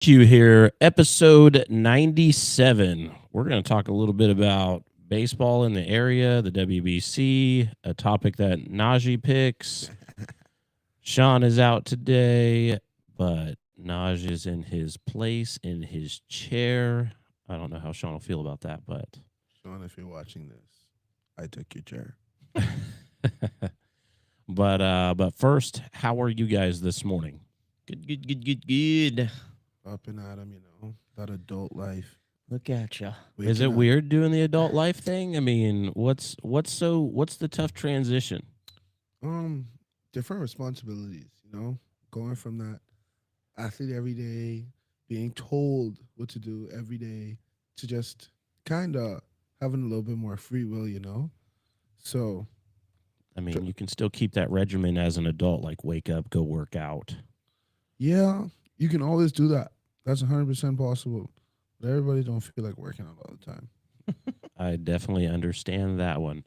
Q here, episode 97. We're going to talk a little bit about baseball in the area, the WBC, a topic that Najee picks. Sean is out today, but Naj is in his place, in his chair. I don't know how Sean will feel about that, but. Sean, if you're watching this, I took your chair. But first, how are you guys this morning? Good. Up and at 'em, that adult life. Look at ya. Is it weird doing the adult life thing? I mean, what's the tough transition? Different responsibilities, going from that athlete every day, being told what to do every day, to just kind of having a little bit more free will. So, I mean, you can still keep that regimen as an adult, like wake up, go work out. yeah, you can always do that. That's 100% possible. But everybody don't feel like working out all the time. I definitely understand that one.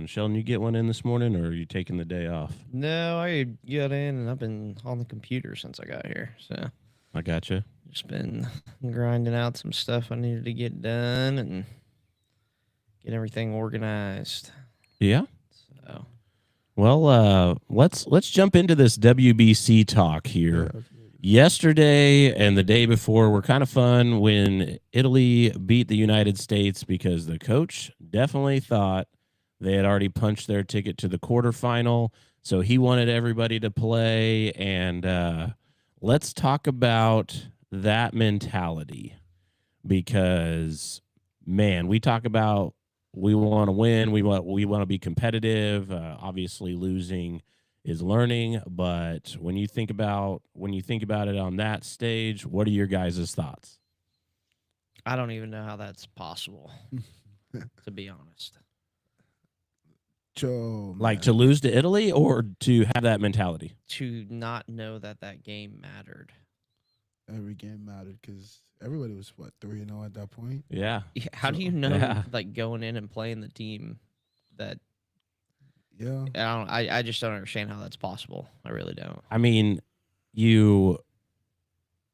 Sheldon, you get one in this morning, or are you taking the day off? No, I got in and I've been on the computer since I got here. So I gotcha. just been grinding out some stuff I needed to get done and get everything organized. Yeah. So Well, let's jump into this WBC talk here. Yeah. Yesterday and the day before were kind of fun when Italy beat the United States because the coach definitely thought they had already punched their ticket to the quarterfinal. So he wanted everybody to play. And let's talk about that mentality because, man, we talk about we want to win. We want to be competitive. Obviously, losing is learning, but when you think about it on that stage, what are your guys' thoughts? I don't even know how that's possible, to be honest. Joe, Like to lose to Italy or to have that mentality? To not know that game mattered. every game mattered because everybody was 3-0 at that point. Yeah. Yeah, how do So- you know, Yeah. like going in and playing the team that Yeah, I just don't understand how that's possible. I really don't. I mean, you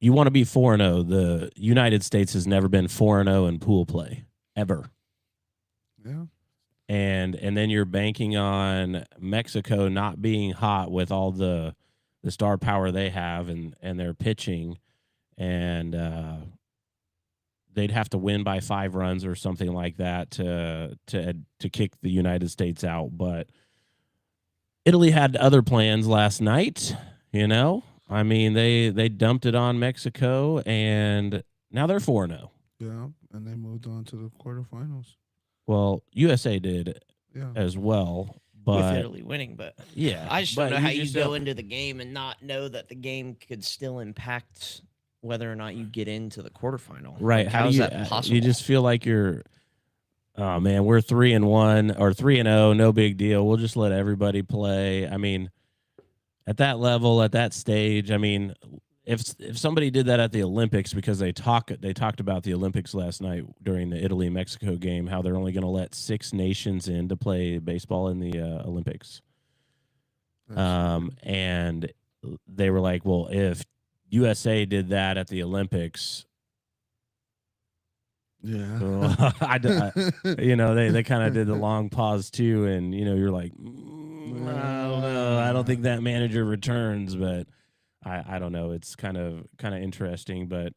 want to be 4-0. The United States has never been 4-0 in pool play ever. yeah. And then you're banking on Mexico not being hot with all the star power they have and their pitching, and they'd have to win by 5 runs or something like that to kick the United States out. But Italy had other plans last night. I mean, they dumped it on Mexico, and now they're 4-0. Yeah, and they moved on to the quarterfinals. Well, USA did Yeah, as well, With but Italy winning, but yeah, I just but don't know how you just go don't- into the game and not know that the game could still impact whether or not you get into the quarterfinal. Right? Like, How is do that possible? you just feel like you're? Oh man, we're 3-1 or 3-0. No big deal. We'll just let everybody play. I mean, at that level, at that stage, I mean, if somebody did that at the Olympics, because they talked about the Olympics last night during the Italy-Mexico game, how they're only going to let 6 nations in to play baseball in the Olympics. And they were like, well, if USA did that at the Olympics, yeah. they kind of did the long pause too, and you're like, I don't know. I don't think that manager returns, but I don't know. It's kind of interesting, but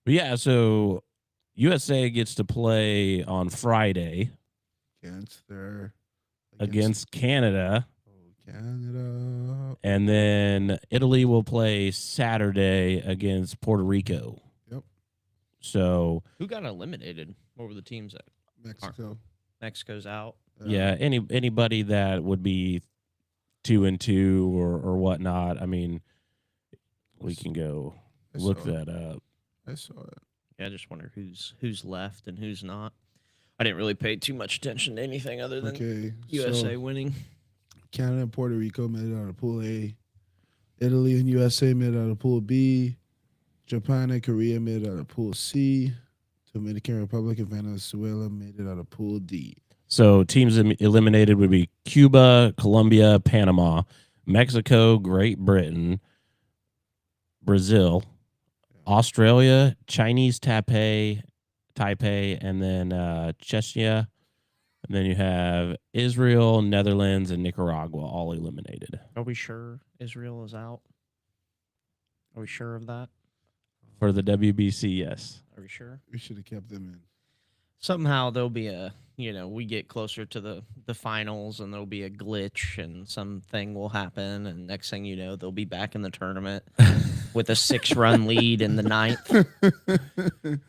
yeah. So USA gets to play on Friday against Canada, Canada. and then Italy will play Saturday against Puerto Rico. Yep. So Who got eliminated? What were the teams that Mexico. Mexico's out? yeah, anybody that would be 2-2 or whatnot. I mean, we can go I look saw it. that up. I saw it. Yeah, I just wonder who's left and who's not. I didn't really pay too much attention to anything other than Okay. USA So winning. Canada and Puerto Rico made it out of Pool A. Italy and USA made it out of Pool B. Japan and Korea made it out of Pool C. Dominican Republic and Venezuela made it out of Pool D. So teams eliminated would be Cuba, Colombia, Panama, Mexico, Great Britain, Brazil, Australia, Chinese Taipei, and then Chechnya. And then you have Israel, Netherlands, and Nicaragua all eliminated. Are we sure Israel is out? Are we sure of that? For the WBC, yes. Are we sure? We should have kept them in. Somehow there'll be a, we get closer to the finals and there'll be a glitch and something will happen. And next thing you know, they'll be back in the tournament with a 6-run lead in the 9th.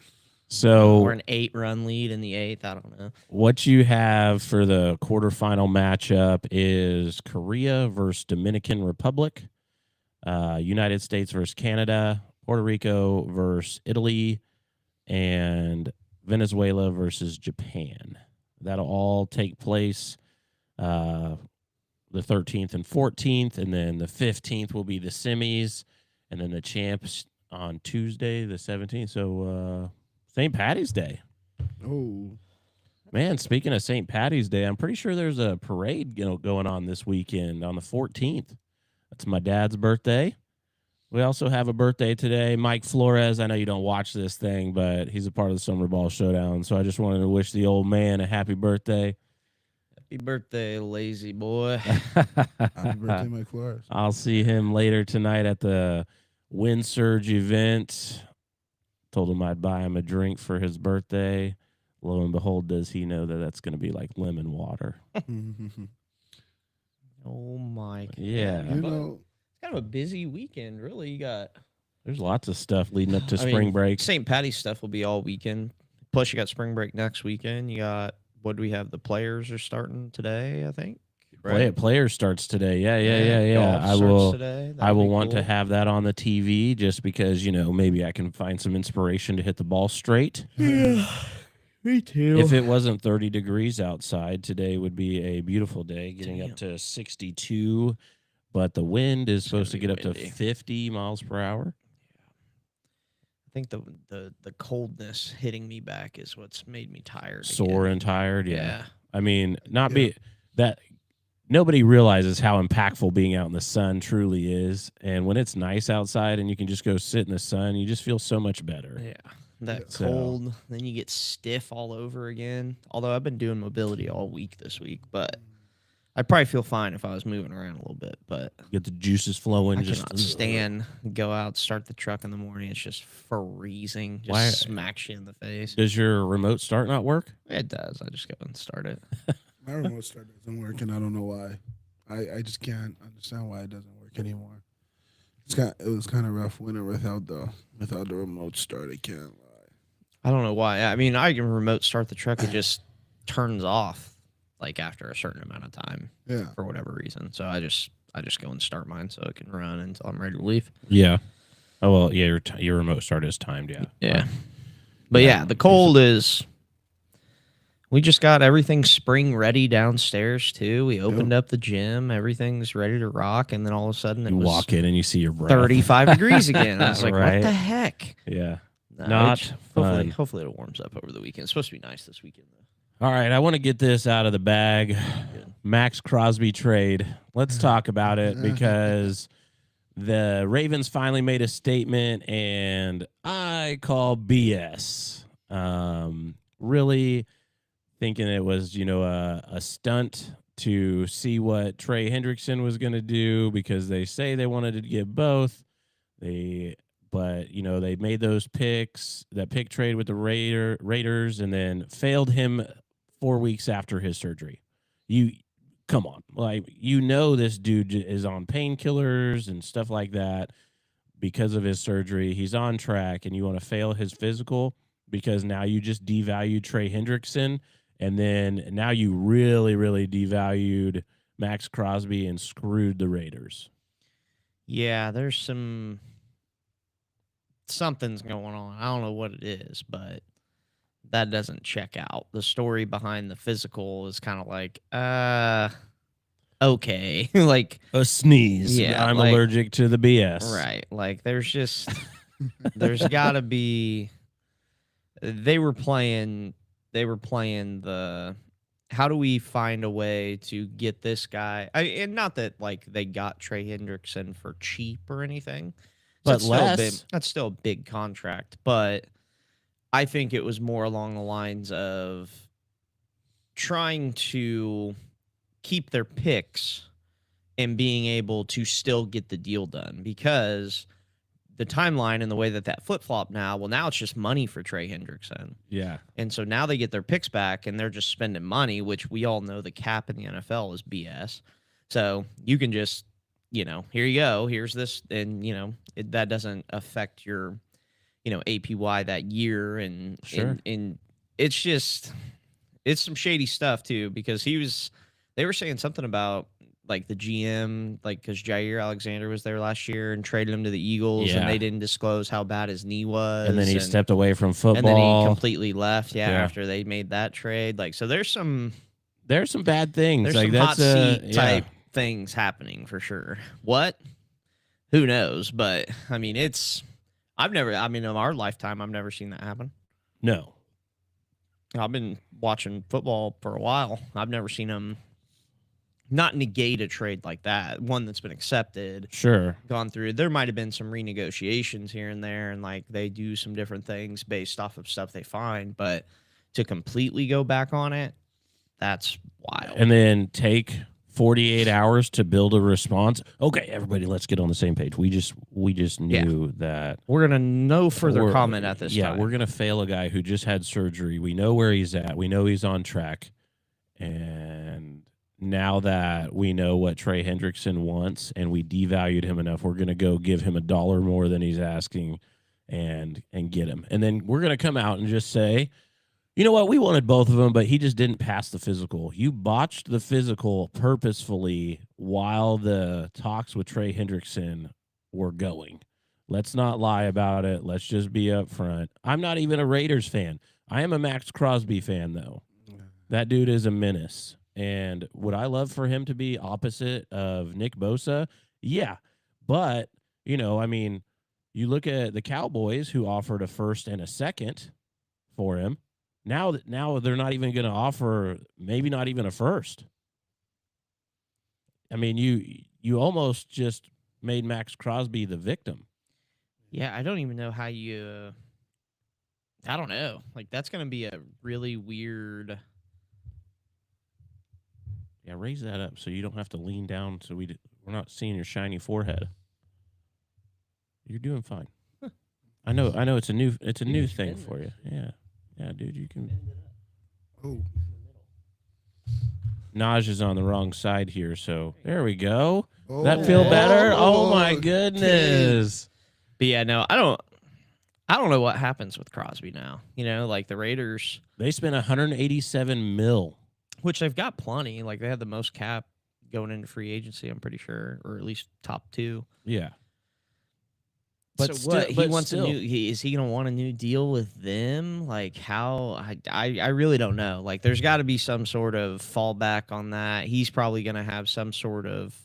So, or an 8-run lead in the 8th. I don't know. What you have for the quarterfinal matchup is Korea versus Dominican Republic, United States versus Canada, Puerto Rico versus Italy, and Venezuela versus Japan. That'll all take place the 13th and 14th, and then the 15th will be the semis, and then the champs on Tuesday, the 17th. So, St. Patty's Day. Oh, Man, speaking of St. Patty's Day, I'm pretty sure there's a parade, going on this weekend on the 14th. That's my dad's birthday. We also have a birthday today, Mike Flores. I know you don't watch this thing, but he's a part of the Summer Ball Showdown. So I just wanted to wish the old man a happy birthday. Happy birthday, lazy boy. happy birthday, Mike Flores. I'll see him later tonight at the Wind Surge event. Told him I'd buy him a drink for his birthday. Lo and behold, does he know that that's going to be like lemon water? Oh, my God. Yeah. You know, It's kind of a busy weekend, really. You got There's lots of stuff leading up to spring break. St. Patty's stuff will be all weekend. Plus, you got spring break next weekend. You got, what do we have? The players are starting today, I think. Player starts today. Yeah. Golf I starts will. today. I will want to have that on the TV just because maybe I can find some inspiration to hit the ball straight. Yeah, me too. If it wasn't 30 degrees outside, today would be a beautiful day, getting up to 62. But the wind is supposed to get up to 50 miles per hour. I think the coldness hitting me back is what's made me tired. Sore again. and tired. Yeah. Yeah. I mean, nobody realizes how impactful being out in the sun truly is. And when it's nice outside and you can just go sit in the sun, you just feel so much better. Yeah. That So- cold, then you get stiff all over again. Although I've been doing mobility all week this week, but I'd probably feel fine if I was moving around a little bit. But Get the juices flowing. I cannot stand, go out, start the truck in the morning. It's just freezing. Just Why- smacks you in the face. Does your remote start not work? It does. I just go and start it. my remote start doesn't work, and I don't know why. I just can't understand why it doesn't work anymore. It was kind of rough winter without the remote start. I can't lie. I don't know why. I mean, I can remote start the truck. It just turns off like after a certain amount of time Yeah. for whatever reason. So I just go and start mine so it can run until I'm ready to leave. Yeah. Oh, well, yeah, your remote start is timed, yeah. Yeah. But yeah, the cold is. We just got everything spring ready downstairs too. We opened up the gym, everything's ready to rock, and then all of a sudden it You was walk in and you see your breath. 35 degrees again. I was like, Right. what the heck? Yeah. No, Not it's- fun. Hopefully it warms up over the weekend. It's supposed to be nice this weekend though. All right, I want to get this out of the bag. Good. Max Crosby trade. Let's talk about it because the Ravens finally made a statement, and I call BS. Really thinking it was, a stunt to see what Trey Hendrickson was going to do because they say they wanted to get both. But they made those picks, that pick trade with the Raiders, and then failed him 4 weeks after his surgery. Come on, this dude is on painkillers and stuff like that because of his surgery. He's on track, and you want to fail his physical because now you just devalued Trey Hendrickson, and then now you really, really devalued Max Crosby and screwed the Raiders. Yeah, there's something's going on. I don't know what it is, but that doesn't check out. The story behind the physical is kind of like, okay. Like A sneeze. Yeah, I'm like- allergic to the BS. right. Like there's there's gotta be they were playing the how do we find a way to get this guy and not that like they got Trey Hendrickson for cheap or anything. but that's still a big, less. that's still a big contract, but I think it was more along the lines of trying to keep their picks and being able to still get the deal done, because the timeline and the way that flip-flop now, well, now it's just money for Trey Hendrickson. Yeah. And so now they get their picks back and they're just spending money, which we all know the cap in the NFL is BS. So you can just, here you go, here's this, and, that doesn't affect your, APY that year. And, Sure. and it's just, it's some shady stuff too, because they were saying something about like the GM, like because Jair Alexander was there last year and traded him to the Eagles, Yeah. and they didn't disclose how bad his knee was, And then he stepped away from football. and then he completely left. Yeah, Yeah. after they made that trade, like, so there's some bad things. there's Like some hot that's seat type things happening for sure. What? Who knows? But I mean, in our lifetime, I've never seen that happen. No. I've been watching football for a while. I've never seen them not negate a trade like that, one that's been accepted, Sure. gone through. There might have been some renegotiations here and there, and like they do some different things based off of stuff they find, but to completely go back on it, that's wild. And then take 48 hours to build a response. Okay, everybody, let's get on the same page. We just knew that We're gonna no further we're- comment at this time. we're gonna fail a guy who just had surgery. We know where he's at. We know he's on track. And now that we know what Trey Hendrickson wants and we devalued him enough, we're gonna go give him $1 more than he's asking and get him. And then we're gonna come out and just say, you know what? We wanted both of them, but he just didn't pass the physical. You botched the physical purposefully while the talks with Trey Hendrickson were going. Let's not lie about it. Let's just be upfront. I'm not even a Raiders fan. I am a Max Crosby fan, though. That dude is a menace. And would I love for him to be opposite of Nick Bosa? Yeah. But, you look at the Cowboys who offered a first and a second for him. Now they're not even going to offer, maybe not even a first. I mean, you almost just made Max Crosby the victim. Yeah, I don't even know how you. I don't know. Like, that's going to be a really weird. Yeah, raise that up so you don't have to lean down so we're not seeing your shiny forehead. You're doing fine. I know it's a new thing for you. Yeah. Yeah, dude, you can. Oh, Naj is on the wrong side here, so there we go. oh. That feel better? Oh my okay. goodness. But yeah, no, I don't know what happens with Crosby now. Like the Raiders, They spent $187 million. which they've got plenty. Like they had the most cap going into free agency, I'm pretty sure, or at least top 2. Yeah. But But what still- he but wants still. is he gonna want a new deal with them? Like how I really don't know. Like there's got to be some sort of fallback on that. He's probably gonna have some sort of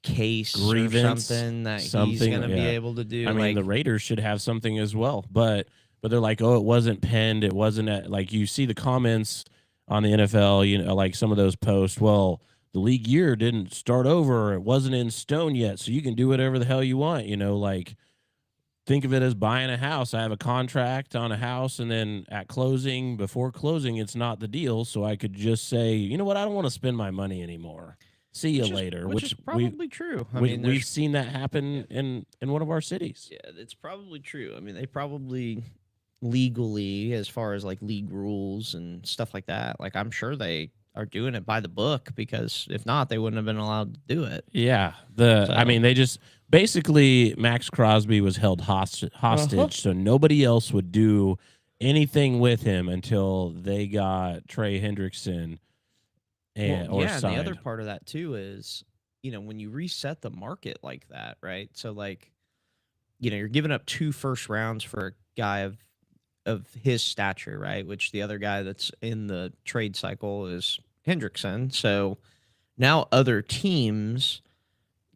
case Grievance, or something that he's something, gonna be yeah. able to do. I mean, like, the Raiders should have something as well, but they're like, oh, it wasn't penned. It wasn't like you see the comments on the NFL, like some of those posts. Well, the league year didn't start over. It wasn't in stone yet, so you can do whatever the hell you want. Like think of it as buying a house. I have a contract on a house, and then before closing, it's not the deal. So I could just say, you know what, I don't want to spend my money anymore. See you later. which is probably true. I mean, we've seen that happen in one of our cities. yeah, it's probably true. I mean, they probably legally, as far as like league rules and stuff like that, like I'm sure they are doing it by the book, because if not, they wouldn't have been allowed to do it. Yeah. So- I mean, they just basically Max Crosby was held hostage, so nobody else would do anything with him until they got Trey Hendrickson or and signed. the other part of that too is, when you reset the market like that, right? So like, you're giving up 2 first rounds for a guy of his stature, right? Which the other guy that's in the trade cycle is Hendrickson. So now other teams,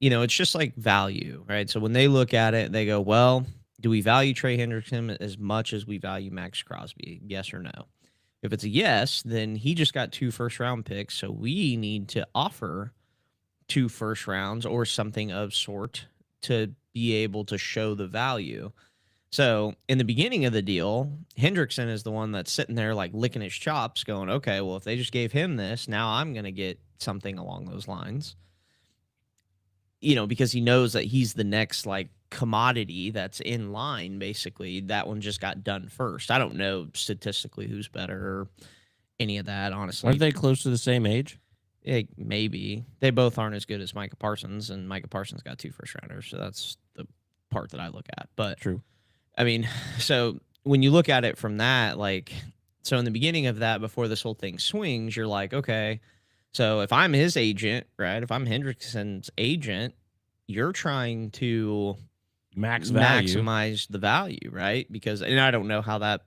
it's just like value, right? So when they look at it, they go, well, do we value Trey Hendrickson as much as we value Max Crosby? Yes or no? If it's a yes, then he just got 2 first-round picks, so we need to offer 2 first rounds or something of sort to be able to show the value. So in the beginning of the deal, Hendrickson is the one that's sitting there like licking his chops, going, okay, well, if they just gave him this, now I'm going to get something along those lines. Because he knows that he's the next like commodity that's in line. Basically, that one just got done first. I don't know statistically who's better or any of that, honestly. Aren't they close to the same age? Maybe. They both aren't as good as Micah Parsons, and Micah Parsons got 2 first rounders, so that's the part that I look at. But True. I mean, so when you look at it from that, like, so in the beginning of that, before this whole thing swings, you're like, okay, so if I'm his agent, right? If I'm Hendrickson's agent, you're trying to maximize the value, right? Because, and I don't know how that,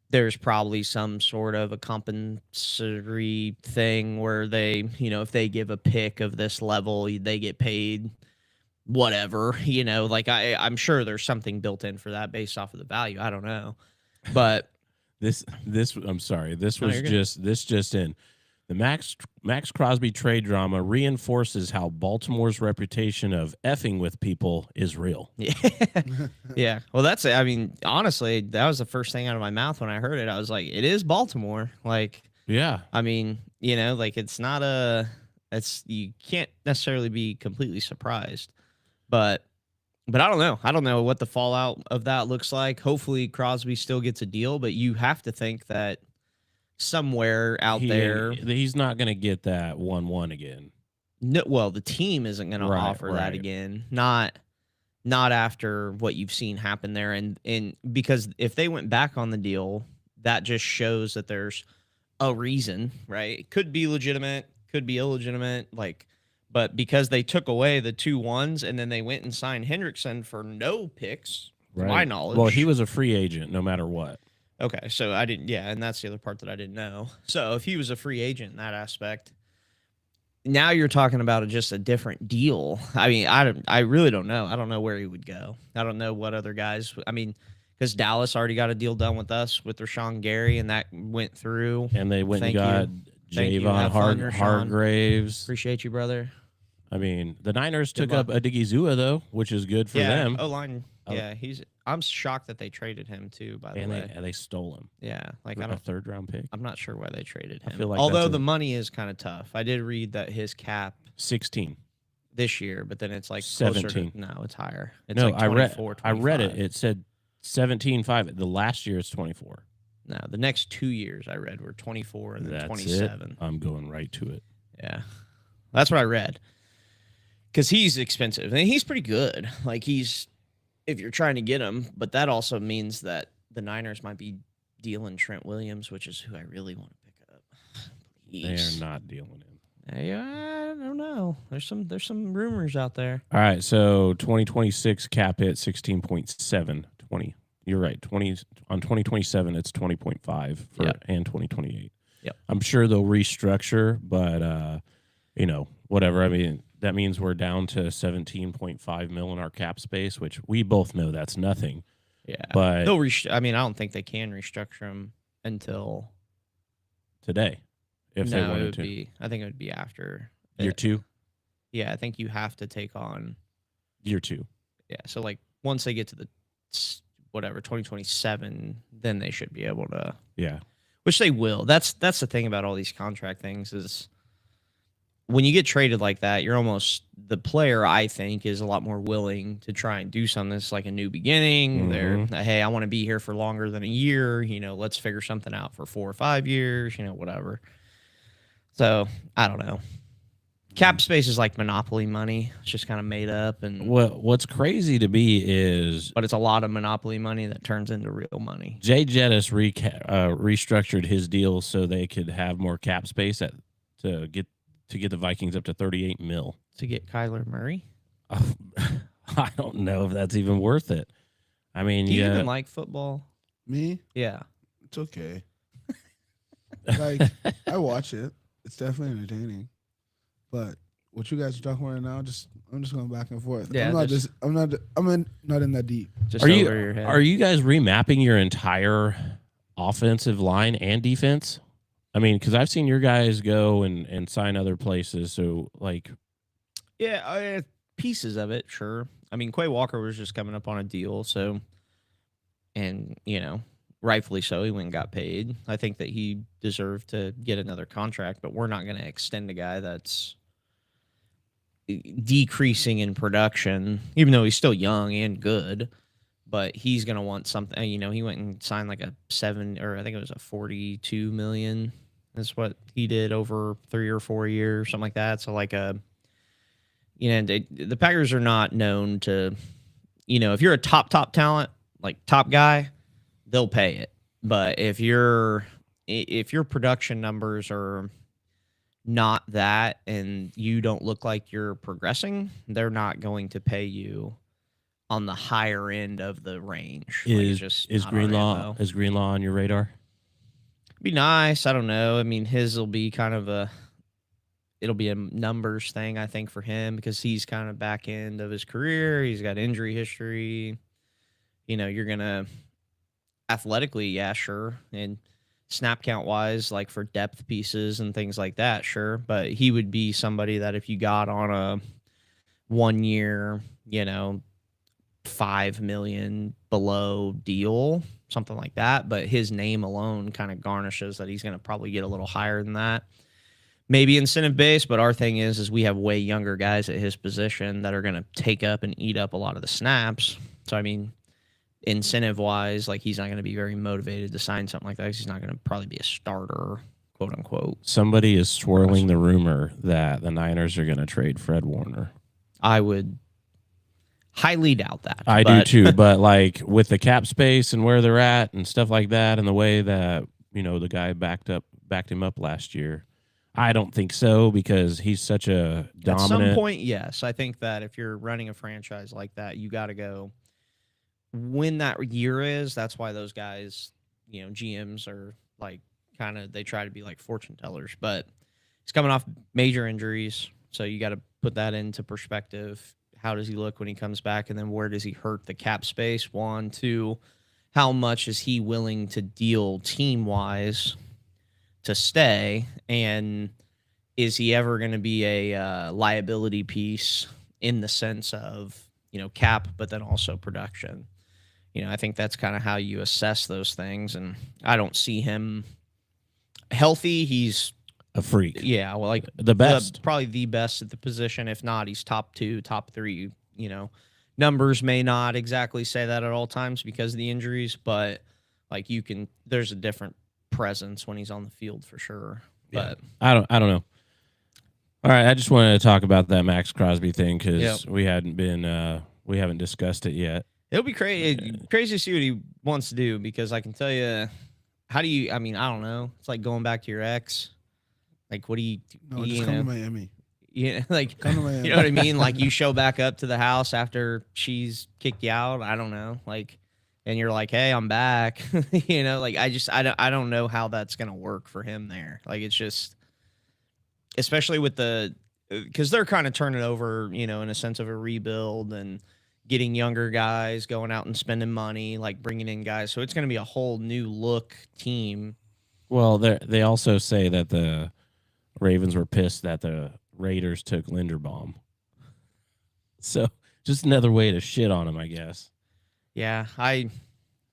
there's probably some sort of a compensatory thing where they, if they give a pick of this level, they get paid whatever, like I'm sure there's something built in for that based off of the value. I don't know. But this I'm sorry. This No, was you're good. just in. The Max Crosby trade drama reinforces how Baltimore's reputation of effing with people is real. yeah. Yeah. Well, that's it. I mean, honestly, that was the first thing out of my mouth when I heard it. I was like, it is Baltimore. Like, Yeah. I mean, like it's not you can't necessarily be completely surprised. But I don't know. I don't know what the fallout of that looks like. Hopefully Crosby still gets a deal, but you have to think that somewhere out there, he's not going to get that 1-1 again. no, well, the team isn't going to Right, offer that right. again. Not after what you've seen happen there, and because if they went back on the deal, that just shows that there's a reason, right? It could be legitimate, could be illegitimate, like, but because they took away the 2-1s and then they went and signed Hendrickson for no picks, to my knowledge. Well, he was a free agent no matter what. Okay, so I didn't, yeah, and that's the other part that I didn't know. So if he was a free agent in that aspect, now you're talking about just a different deal. I mean, I really don't know. I don't know where he would go. I don't know what other guys. I mean, because Dallas already got a deal done with us with Rashawn Gary, and that went through. And they went Thank and got Thank you. Javon Have fun, Rashawn. Hargraves. Appreciate you, brother. I mean, the Niners Good took up Adigizua, though, which is good for them. O-line. Oh. Yeah, I'm shocked that they traded him too. By the way, They stole him. yeah, like A third-round pick. I'm not sure why they traded I him. feel like Although that's the money is kind of tough. I did read that his cap 16. this year, but then it's like closer to, 17. no, it's higher. It's No, like I read 24, it. 25. It said 17.5. The last year it's 24. No, the next 2 years I read were 24 and then That's 27. it. I'm going right to it. Yeah, that's what I read. Because he's expensive and he's pretty good. Like if you're trying to get him, but that also means that the Niners might be dealing Trent Williams, which is who I really want to pick up. Please. They are not dealing him. I don't know. There's some rumors out there. All right, so 2026 cap hit 16.7. 20. You're right. 20 on 2027 it's 20.5 for Yep. and 2028. Yep. I'm sure they'll restructure, but whatever. I mean, that means we're down to 17.5 mil in our cap space, which we both know that's nothing. Yeah, But they'll I mean, I don't think they can restructure them until today, if they it wanted would to. be. I think it would be after Year 2? Yeah, I think you have to take on. Year 2. Yeah, so like once they get to the 2027, then they should be able to. Yeah. Which they will. That's the thing about all these contract things is when you get traded like that, you're almost the player. I think is a lot more willing to try and do something. It's like a new beginning. Mhm. They're hey, I want to be here for longer than a year. Let's figure something out for 4 or 5 years. Whatever. So I don't know. Cap space is like monopoly money. It's just kind of made up, and What's crazy to me is but it's a lot of monopoly money that turns into real money. Jay Jettis restructured his deal so they could have more cap space to get the Vikings up to 38 mil. To get Kyler Murray. I don't know if that's even worth it. I mean, Do you even like football? Me, Yeah. it's okay. Like I watch it. It's definitely entertaining. But what you guys are talking about right now, I'm just going back and forth. Yeah, I'm not in that deep. Just Are over you your head. are you guys remapping your entire offensive line and defense? I mean, because I've seen your guys go and sign other places. So like, Yeah, pieces of it, sure. I mean, Quay Walker was just coming up on a deal, so, and rightfully so, he went and got paid. I think that he deserved to get another contract, but we're not going to extend a guy that's decreasing in production, even though he's still young and good. But he's going to want something. He went and signed like a 42 million. That's what he did over 3 or 4 years, something like that. So like the Packers are not known to, if you're a top talent, like top guy, they'll pay it. But if your production numbers are not that and you don't look like you're progressing, they're not going to pay you on the higher end of the range. Is Greenlaw on your radar? Be nice. I don't know. I mean, his will be kind of it'll be a numbers thing, I think, for him, because he's kind of back end of his career. He's got injury history. You're gonna athletically, yeah, sure, and snap count wise, like for depth pieces and things like that, sure. But he would be somebody that if you got on a 1 year, $5 million below deal, something like that. But his name alone kind of garnishes that he's going to probably get a little higher than that. Maybe incentive based, but our thing is we have way younger guys at his position that are going to take up and eat up a lot of the snaps. So, I mean, incentive wise, like he's not going to be very motivated to sign something like that because he's not going to probably be a starter, quote unquote. Somebody is swirling the rumor that the Niners are going to trade Fred Warner. I would highly doubt that. I do too, but like with the cap space and where they're at and stuff like that, and the way that the guy backed him up last year, I don't think so, because he's such a dominant. At some point, yes, I think that if you're running a franchise like that, you got to go when that year is. That's why those guys, GMs are like they try to be like fortune tellers, but he's coming off major injuries, so you got to put that into perspective. How does he look when he comes back? And then where does he hurt the cap space? 1, 2, how much is he willing to deal team-wise to stay? And is he ever going to be a liability piece in the sense of, cap, but then also production? I think that's kind of how you assess those things. And I don't see him healthy. He's a freak. Yeah, well, like the best. Probably the best at the position. If not, he's top 2, top 3. Numbers may not exactly say that at all times because of the injuries, but like there's a different presence when he's on the field for sure. Yeah. But I don't know. All right, I just wanted to talk about that Max Crosby thing because we haven't discussed it yet. It'll be crazy to see what he wants to do, because I can tell you, I don't know. It's like going back to your ex. Like, what do you? No, just come to Miami. Yeah, like, come to Miami. You know what I mean? Like, you show back up to the house after she's kicked you out. I don't know. Like, and you're like, hey, I'm back. Like, I don't know how that's gonna work for him there. Like, it's just, especially with because they're kind of turning over, in a sense of a rebuild and getting younger guys, going out and spending money, like bringing in guys. So it's going to be a whole new look team. Well, they also say that the Ravens were pissed that the Raiders took Linderbaum. So just another way to shit on him, I guess. Yeah, I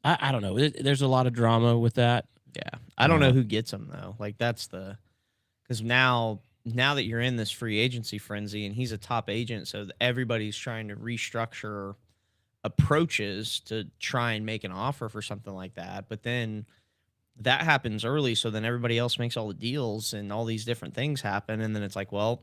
don't know. There's a lot of drama with that. Yeah, I don't know who gets him though. Like, that's because now that you're in this free agency frenzy and he's a top agent, so everybody's trying to restructure approaches to try and make an offer for something like that. But then that happens early, so then everybody else makes all the deals and all these different things happen. And then it's like, well,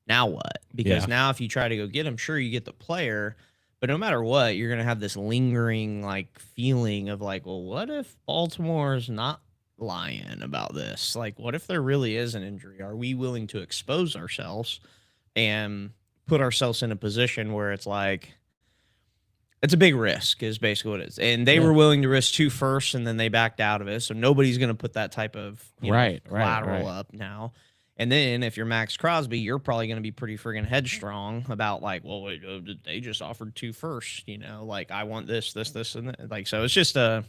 now what? Because now if you try to go get him, sure, you get the player, but no matter what, you're going to have this lingering like feeling of like, well, what if Baltimore's not lying about this? Like, what if there really is an injury? Are we willing to expose ourselves and put ourselves in a position where it's like, it's a big risk is basically what it is. And they were willing to risk 2 firsts, and then they backed out of it. So nobody's going to put that type of collateral up now. And then if you're Max Crosby, you're probably going to be pretty friggin' headstrong about like, well, wait, they just offered 2 firsts, like I want this, and that. Like, so it's just Las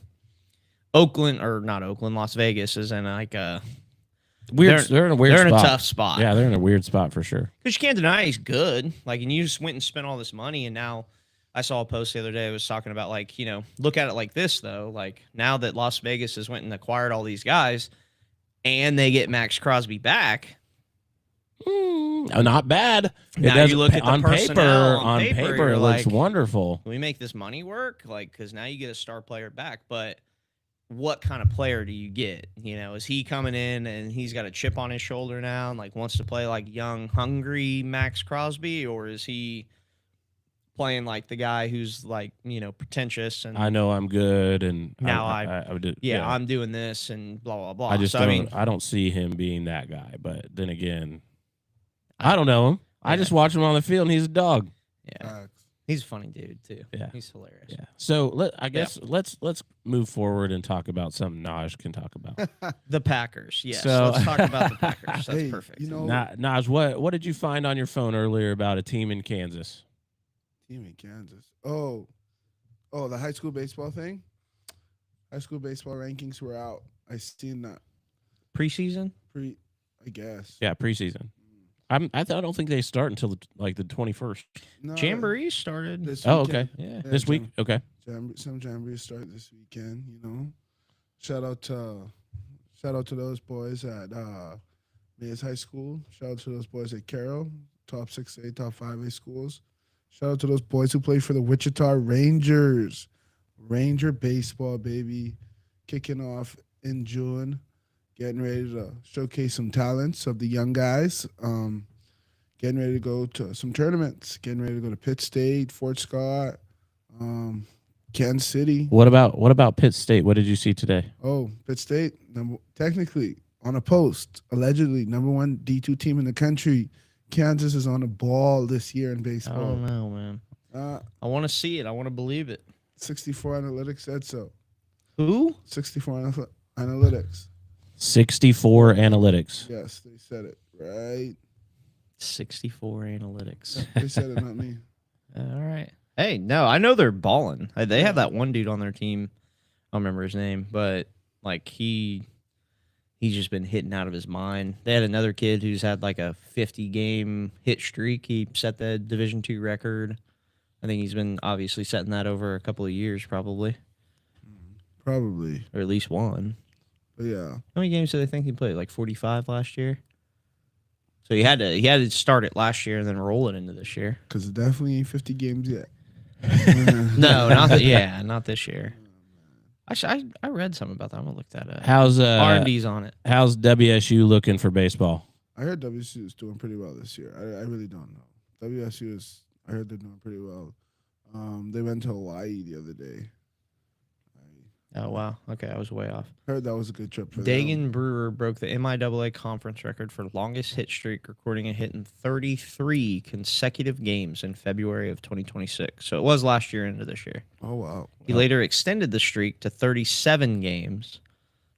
Vegas is in like a weird. They're in a weird. They're spot. in a tough spot. Yeah, they're in a weird spot for sure. Because you can't deny he's good. Like, and you just went and spent all this money, and now I saw a post the other day. It was talking about like, look at it like this though. Like now that Las Vegas has went and acquired all these guys, and they get Max Crosby back. Not bad. Now you look at the on paper. personnel, On paper, you're it looks like, wonderful. Can we make this money work? Like, because now you get a star player back, but what kind of player do you get? Is he coming in and he's got a chip on his shoulder now and like wants to play like young, hungry Max Crosby, or is he playing like the guy who's like pretentious and I know I'm good, and now I would, I'm doing this and blah blah blah. I just I don't see him being that guy. But then again, I don't know him. I just watch him on the field, and he's a dog. Yeah, Facts. he's a funny dude too. Yeah, he's hilarious. Yeah. So I guess let's move forward and talk about something Naj can talk about. The Packers. Yes. So- Let's talk about the Packers. That's Hey, perfect. Naj, what did you find on your phone earlier about a team in Kansas? Team in Kansas. Oh, the high school baseball thing. High school baseball rankings were out. I seen that. Preseason. I guess. Yeah, preseason. I don't think they start until like the 21st. No, Jamboree started. this Oh, weekend. okay. Yeah. This week, okay. Some jamborees start this weekend. Shout out to those boys at Mays High School. Shout out to those boys at Carroll, top 6A, top 5A schools. Shout out to those boys who play for the Wichita Rangers. Ranger baseball, baby, kicking off in June. Getting ready to showcase some talents of the young guys. Getting ready to go to some tournaments. Getting ready to go to Pitt State, Fort Scott, Kansas City. What about Pitt State? What did you see today? Oh, Pitt State, technically on a post, allegedly #1 D2 team in the country. Kansas is on a ball this year in I baseball. don't know, man. I want to see it. I want to believe it. 64 Analytics said so. Who? 64 Analytics. 64 analytics. Yes, they said it, right? 64 analytics. They said it, not me. All right. Hey, no, I know they're balling. They have that one dude on their team. I don't remember his name, but like he's just been hitting out of his mind. They had another kid who's had like a 50-game hit streak. He set the Division II record. I think he's been obviously setting that over a couple of years, probably, Probably. or at least one. But yeah. How many games do they think he played? Like 45 last year. So he had to start it last year and then roll it into this year. Because it definitely ain't 50 games yet. No, not this year. Actually, I read something about that. I'm gonna look that up. How's R&D's on it. how's WSU looking for baseball? I heard WSU is doing pretty well this year. I really don't know. WSU is, I heard they're doing pretty well. They went to Hawaii the other day. Oh wow. Okay, I was way off. I heard that was a good trip for Dagan them. Brewer broke the MIAA conference record for longest hit streak, recording a hit in 33 consecutive games in February of 2026. So it was last year into this year. Oh, wow. He later extended the streak to 37 games,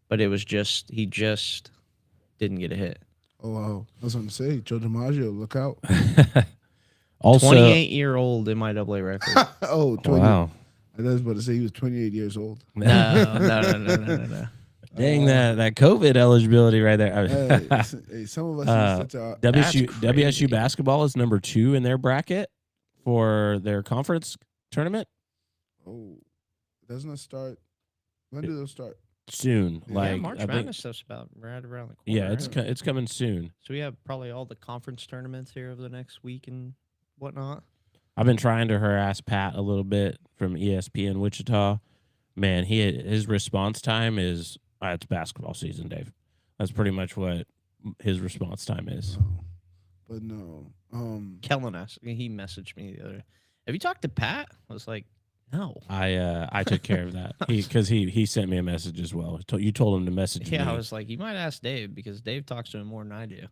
but he just didn't get a hit. Oh, wow. I was going to say, Joe DiMaggio, look out. Also, 28-year-old MIAA record. Oh, 20. wow. I was about to say he was 28 years old. No. Dang, that COVID eligibility right there. Hey, some of us used to WSU basketball is number 2 in their bracket for their conference tournament Oh, doesn't it start? When do those start? soon. Yeah, Like March I think- Madness stuff's about right around the corner. yeah, it's right? it's coming soon. So we have probably all the conference tournaments here over the next week and whatnot. I've been trying to harass Pat a little bit from ESPN Wichita. Man, his response time is it's basketball season, Dave. That's pretty much what his response time is. But no. Kellen asked, he messaged me the other day. Have you talked to Pat? I was like, no. I took care of that because he sent me a message as well. You told him to message me. Yeah, I was like, you might ask Dave because Dave talks to him more than I do.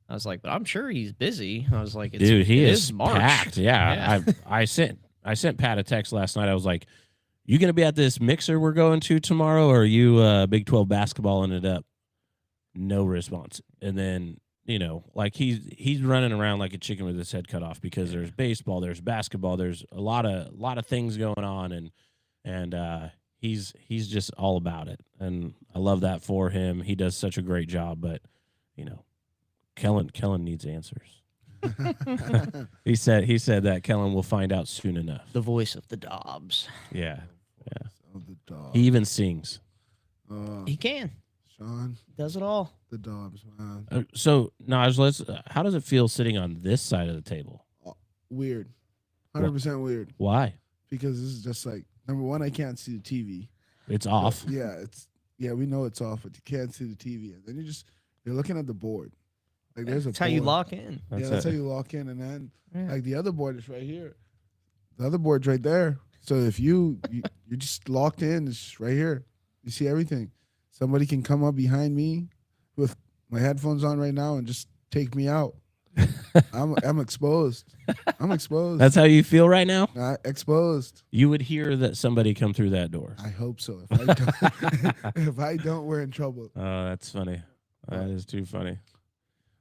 I was like, but I'm sure he's busy. I was like, dude, he it is March. packed. Yeah. I sent Pat a text last night. I was like, you gonna be at this mixer we're going to tomorrow, or are you Big 12 basketballing it up? No response. And then like he's running around like a chicken with his head cut off because there's baseball, there's basketball, there's a lot of things going on, and he's just all about it, and I love that for him. He does such a great job, but Kellen needs answers. He said that Kellen will find out soon enough. The voice of the Dobbs. Yeah. Of the dog. He even sings. He can. Sean, Does it all. the dogs, man. So, Naj, how does it feel sitting on this side of the table? Weird. 100% weird. Why? Because this is just like, number one, I can't see the TV. It's off. Yeah, we know it's off, but you can't see the TV. And then you're looking at the board. Like there's That's a how you board. lock in. That's how you lock in. And then Yeah. like the other board is right here. The other board's right there. So if you're just locked in, it's right here. You see everything. Somebody can come up behind me with my headphones on right now and just take me out. I'm exposed. I'm exposed. That's how you feel right now? Exposed. You would hear that somebody come through that door. I hope so. If I don't, if I don't, we're in trouble. Oh, that's funny. That is too funny.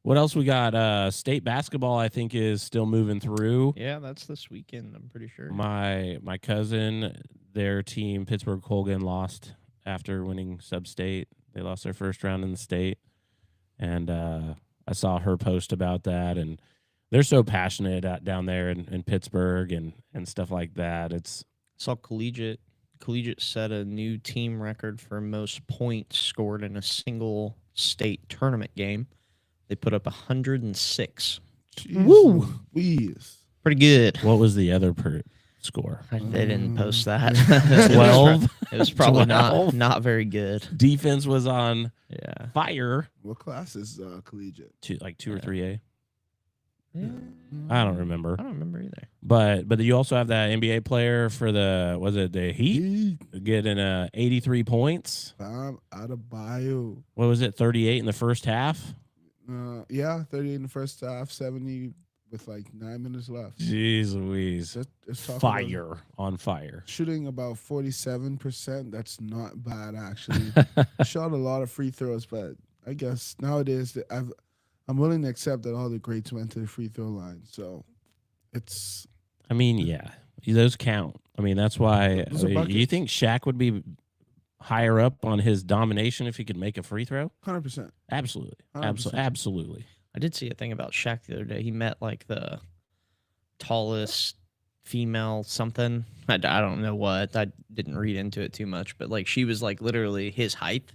What else we got? State basketball, I think, is still moving through. Yeah, that's this weekend, I'm pretty sure. My cousin, their team, Pittsburgh Colgan, lost after winning sub-state. They lost their first round in the state. And I saw her post about that. And they're so passionate down there in Pittsburgh and stuff like that. It's Saw Collegiate set a new team record for most points scored in a single state tournament game. They put up 106. Woo! Please. Pretty good. what was the other score? They didn't post that. 12. It was probably 12? not very good. Defense was on Yeah. fire. What class is collegiate? Two or 3A. Yeah. I don't remember. I don't remember either. But you also have that NBA player for the Heat Heat. getting 83 points. Bam Adebayo. What was it? 38 in the first half. Yeah, 38 in the first half, 70 with like 9 minutes left. Jeez Louise. Let's talk about Fire on fire. shooting about 47%. That's not bad, actually. Shot a lot of free throws, but I guess nowadays I'm willing to accept that all the greats went to the free throw line. So it's I mean, yeah, those count. I mean, that's why. Those are you buckets. think Shaq would be higher up on his domination if he could make a free throw? 100%. Absolutely. 100%. Absolutely. I did see a thing about Shaq the other day. He met like the tallest female something. I don't know what. I didn't read into it too much, but like she was like literally his height.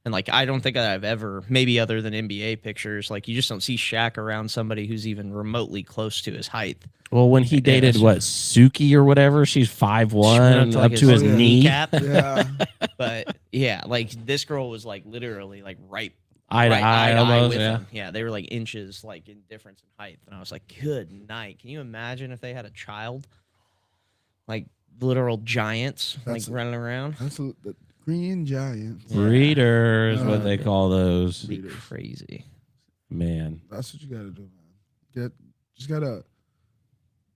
And like I don't think I've ever, maybe other than NBA pictures, like you just don't see Shaq around somebody who's even remotely close to his height. Well, when he dated Suki or whatever, she's 5'1", up to his knee. kneecap. Yeah. But yeah, like this girl was like literally like right Eye to eye almost. with Yeah. him. Yeah, they were like inches like in difference in height. And I was like, good night. Can you imagine if they had a child? Like literal giants That's- like running around? That's the Green Giants. Breeder is what they Yeah. call those. Be Breeders. crazy. Man. That's what you gotta do, man.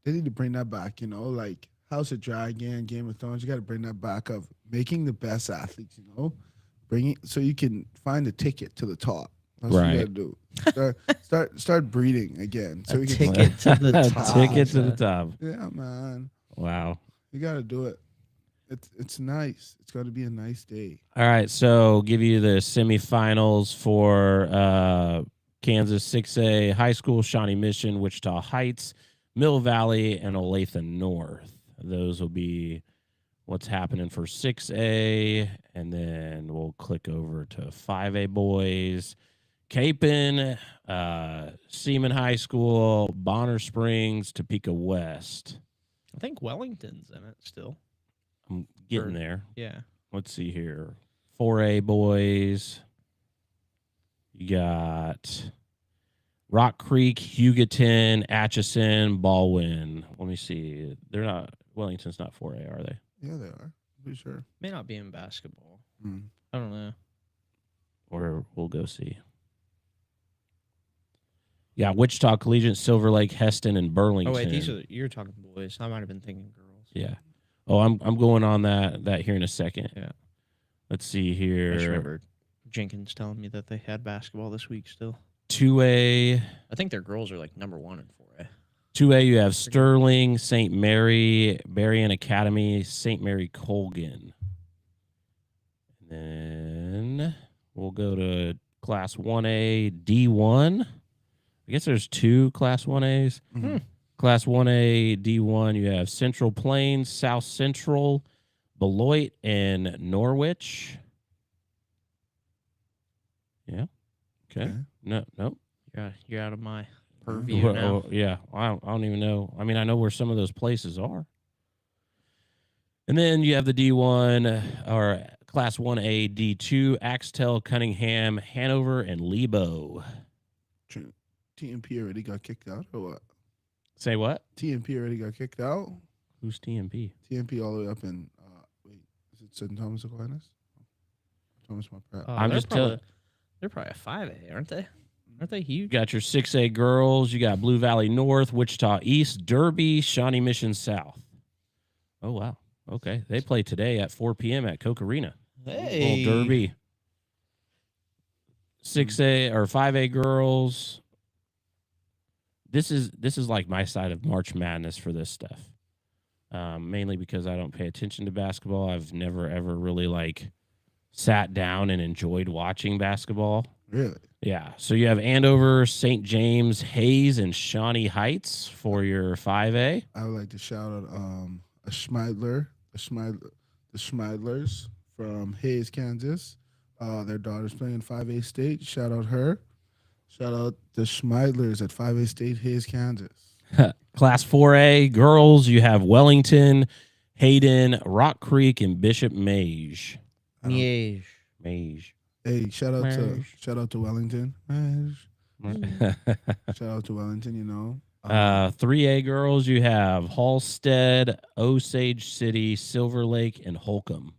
They need to bring that back, like House of Dragon, Game of Thrones. You gotta bring that back of making the best athletes, so you can find a ticket to the top. That's what you Right. gotta do. Start breeding again. So A we can ticket to the top. Ticket to the top. Yeah, man. Wow. You gotta do it. It's nice. It's gotta be a nice day. All right, so give you the semifinals for Kansas 6A High School, Shawnee Mission, Wichita Heights, Mill Valley, and Olathe North. Those will be what's happening for 6A, and then we'll click over to 5A boys. Capon, Seaman High School, Bonner Springs, Topeka West. I think Wellington's in it still. I'm getting Sure. there. Yeah. Let's see here. 4A boys. You got Rock Creek, Hugoton, Atchison, Baldwin. Let me see. They're not Wellington's not 4A, are they? Yeah, they are. Pretty sure. May not be in basketball. Mm. I don't know. Or we'll go see. Yeah, Wichita Collegiate, Silver Lake, Heston, and Burlington. Oh wait, you're talking boys. I might have been thinking girls. Yeah. Oh, I'm going on that here in a second. Yeah. Let's see I just here. remember Jenkins telling me that they had basketball this week still. 2A. I think their girls are like number 1 in 4A. 2A, you have Sterling, St. Mary, Berrien Academy, St. Mary Colgan. And then we'll go to Class 1A, D1. I guess there's 2 Class 1As. Mhm. Class 1A D1, you have Central Plains, South Central, Beloit, and Norwich. Yeah. Okay. Okay. No. You're out of my purview Well, now. yeah. I don't even know. I mean, I know where some of those places are. And then you have the D1 or Class 1A D2, Axtell, Cunningham, Hanover, and Lebo. TMP already got kicked out or what? Say what? TMP already got kicked out. Who's TMP? TMP all the way up in wait, is it St. Thomas Aquinas? Thomas Pratt. I'm just telling. They're probably a 5A, aren't they? Aren't they You huge? got your 6A girls. You got Blue Valley North, Wichita East, Derby, Shawnee Mission South. Oh, wow. Okay. They play today at 4 p.m. at Coke Arena. Hey, Little Derby. 6A or 5A girls. This is like my side of March Madness for this stuff. Mainly because I don't pay attention to basketball. I've never ever really like sat down and enjoyed watching basketball. Really? Yeah. So you have Andover, St. James, Hayes, and Shawnee Heights for your 5A. I would like to shout out the Schmeidlers from Hayes, Kansas. Their daughter's playing 5A State. Shout out her. Shout out the Schmeidlers at 5A State, Hayes, Kansas. Class 4A girls, you have Wellington, Hayden, Rock Creek, and Bishop Mage. Miege. Mage. Hey, shout out Mage. to Wellington. Shout out to Wellington, you know. 3A girls, you have Halstead, Osage City, Silver Lake, and Holcomb.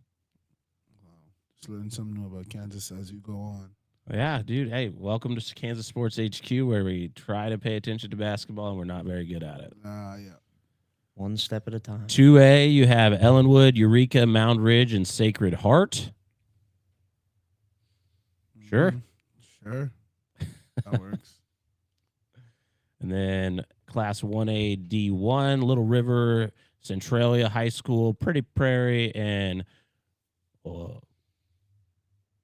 Wow. Just learn something new about Kansas as you go on. Yeah, dude. Hey, welcome to Kansas Sports HQ, where we try to pay attention to basketball and we're not very good at it. Yeah. One step at a time. 2A, you have Ellenwood, Eureka, Mound Ridge, and Sacred Heart. Sure. Sure. That works. And then Class 1A D1, Little River, Centralia High School, Pretty Prairie, and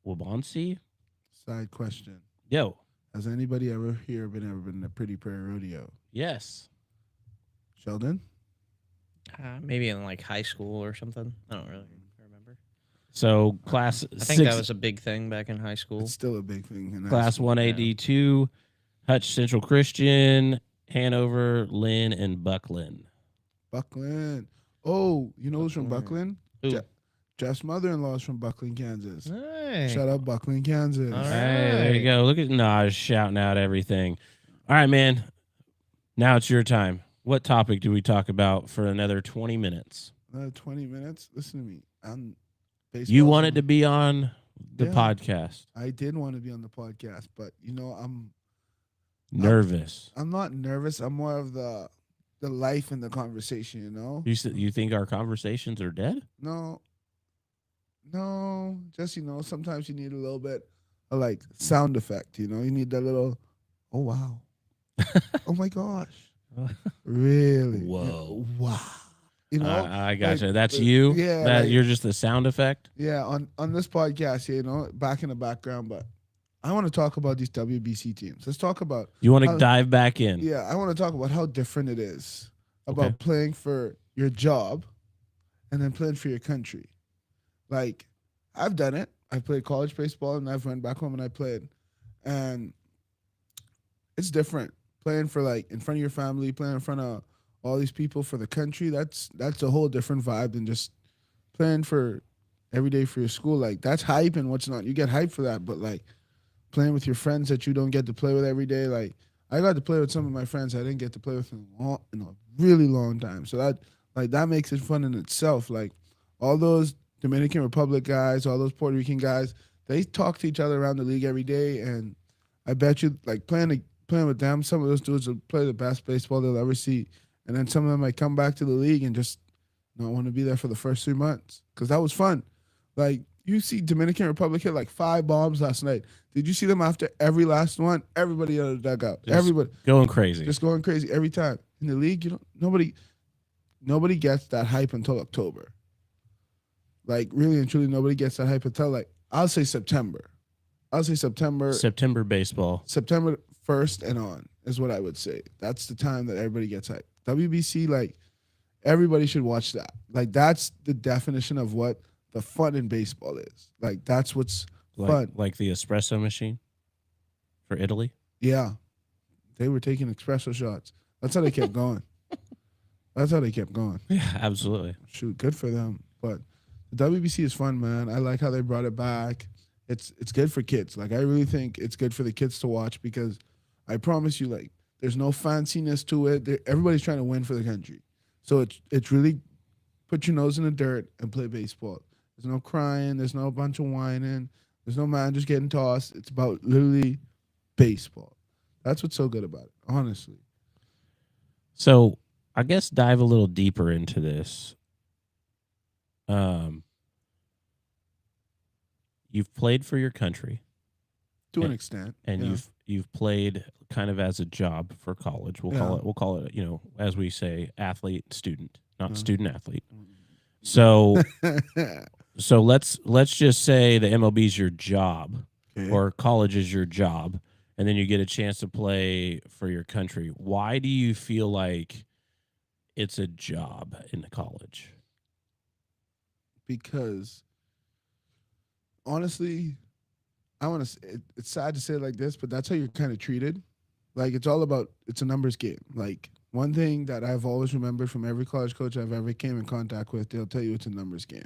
Waubonsee. Side question. Yo, Has anybody ever been to Pretty Prairie Rodeo? yes. Sheldon? Maybe in like high school or something. I don't really remember. So Class I think 6, that was a big thing back in high school. It's still a big thing. In high Class school. 1A D2, Hutch Central Christian, Hanover, Lynn, and Buckland. Buckland. Oh, you know who's from Buckland. Buckland? Who? Jeff's mother-in-law is from Buckland, Kansas. Hey. Shout out Buckland, Kansas. All right. Hey, there you go. Look at Naj shouting out everything. All right, man. Now it's your time. What topic do we talk about for another 20 minutes? 20 minutes. Listen to me. You wanted to be on the Yeah. podcast. I did want to be on the podcast, but you know, I'm Nervous. not nervous. I'm more of the life in the conversation, you know? You think our conversations are dead? No, just, you know, sometimes you need a little bit of like sound effect, you know? You need that little, oh, wow. Oh, my gosh. Really? Whoa. Wow. You know? I gotcha. like, That's you? yeah, That like- you're just the sound effect? Yeah, on this podcast, you know, back in the background, but I want to talk about these WBC teams. Let's talk about, You want to How- dive back in? yeah, I want to talk about how different it is about Okay. playing for your job and then playing for your country. Like, I've done it. I played college baseball and I've went back home and I played. And it's different. Playing for like in front of your family, playing in front of all these people for the country, that's a whole different vibe than just playing for every day for your school. Like, that's hype and what's not. You get hype for that, but like playing with your friends that you don't get to play with every day, like I got to play with some of my friends I didn't get to play with in a really long time. So that makes it fun in itself. Like all those Dominican Republic guys, all those Puerto Rican guys, they talk to each other around the league every day, and I bet you like playing with them, some of those dudes will play the best baseball they'll ever see, and then some of them might come back to the league and just not want to be there for the first 3 months because that was fun. Like you see Dominican Republic hit like 5 bombs last night. Did you see them after every last one? Everybody out of the dugout. Just Everybody Going crazy. just going crazy every time. In the league, you know, nobody gets that hype until October. Like really and truly, nobody gets that hype until like I'll say September. September baseball. September first and on is what I would say. That's the time that everybody gets hyped. WBC, like everybody should watch that. Like that's the definition of what the fun in baseball is. Like that's what's fun. Like the espresso machine for Italy. Yeah, they were taking espresso shots. That's how they kept going. That's how they kept going. Yeah, absolutely. Shoot, good for them. But the WBC is fun, man. I like how they brought it back. It's good for kids. Like I really think it's good for the kids to watch because I promise you, like there's no fanciness to it. Everybody's trying to win for the country, so it's really put your nose in the dirt and play baseball. There's no crying. There's no bunch of whining. There's no man just getting tossed. It's about literally baseball. That's what's so good about it, honestly. So I guess dive a little deeper into this. You've played for your country, To an extent. and yeah. you've played kind of as a job for college. We'll call it, as we say, athlete student, not student athlete. So so let's just say the MLB is your job Okay. or college is your job, and then you get a chance to play for your country. Why do you feel like it's a job in college? Because honestly, I want to. It's sad to say it like this, but that's how you're kind of treated. Like it's a numbers game. Like one thing that I've always remembered from every college coach I've ever came in contact with, they'll tell you it's a numbers game,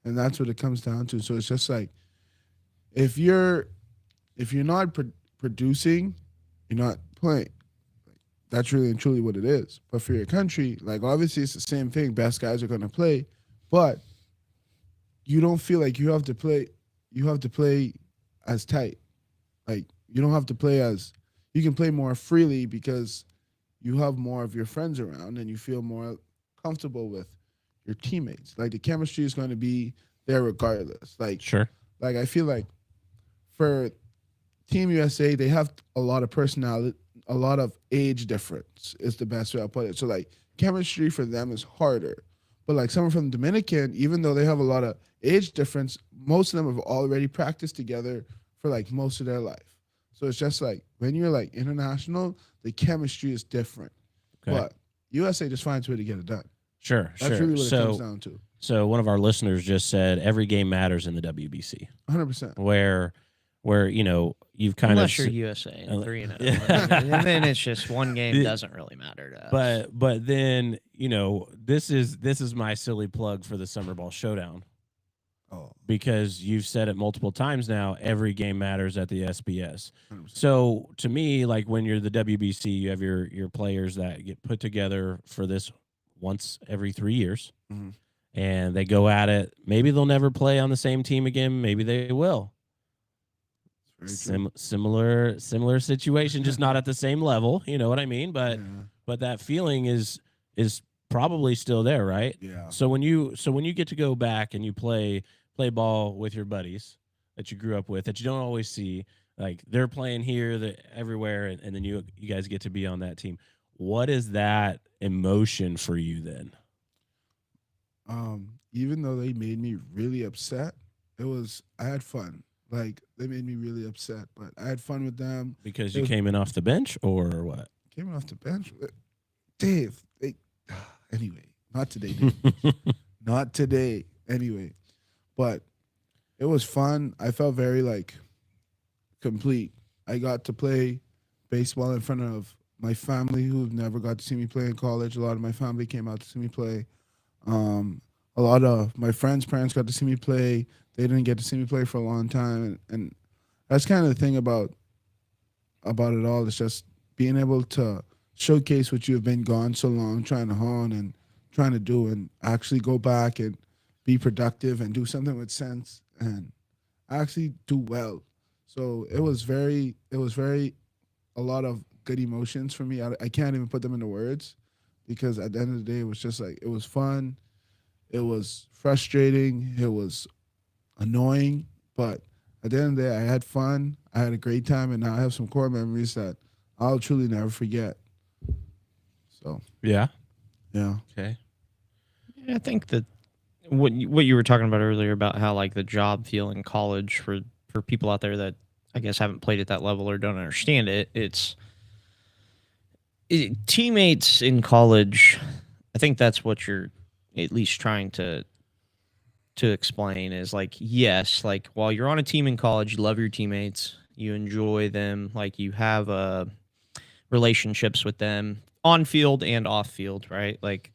and that's what it comes down to. So it's just like if you're not producing, you're not playing. That's really and truly what it is. But for your country, like obviously it's the same thing. Best guys are going to play, but you don't feel like you have to play. You have to play as tight. Like you don't have to play as. You can play more freely because you have more of your friends around and you feel more comfortable with your teammates. Like the chemistry is going to be there regardless. Like Sure. like I feel like for Team USA, they have a lot of personality, a lot of age difference is the best way I'll put it. So like chemistry for them is harder. But like someone from Dominican, even though they have a lot of age difference, most of them have already practiced together for like most of their life. So it's just like when you're like international, the chemistry is different. Okay. But USA just finds a way to get it done. Sure. That's really what it comes down to. So one of our listeners just said every game matters in the WBC, 100%. where you've kind Unless of you're USA and 3-0. Yeah. And then it's just one game doesn't really matter to us. but then this is my silly plug for the Summer Ball Showdown, Oh, because you've said it multiple times now, every game matters at the SBS. 100%. So to me, like when you're the WBC, you have your players that get put together for this once every 3 years, Mhm. and they go at it. Maybe they'll never play on the same team again. Maybe they will. It's very true. Similar situation, just not at the same level. You know what I mean? But Yeah. but that feeling is probably still there, right? Yeah. So when you get to go back and you play ball with your buddies that you grew up with that you don't always see, like they're playing here, everywhere, and then you guys get to be on that team. What is that emotion for you then? Even though they made me really upset, I had fun. Like they made me really upset, but I had fun with them. Because you came in off the bench or what? Came off the bench. Dave, anyway, not today, Dave. Not today. Anyway, but it was fun. I felt very like complete. I got to play baseball in front of my family who never got to see me play in college. A lot of my family came out to see me play. A lot of my friends' parents got to see me play. They didn't get to see me play for a long time, and that's kind of the thing about it all. It's just being able to showcase what you've been gone so long, trying to hone and trying to do, and actually go back and be productive and do something with sense and actually do well. So it was very a lot of good emotions for me. I can't even put them into words because at the end of the day, it was just like it was fun. It was frustrating. It was annoying, but at the end of the day, I had fun. I had a great time, and now I have some core memories that I'll truly never forget. So Yeah. yeah, Okay. I think that what you were talking about earlier about how like the job feel in college for people out there that I guess haven't played at that level or don't understand it. Teammates in college. I think that's what you're at least trying to explain is like, yes, like while you're on a team in college, you love your teammates, you enjoy them, like you have relationships with them on field and off field, right? Like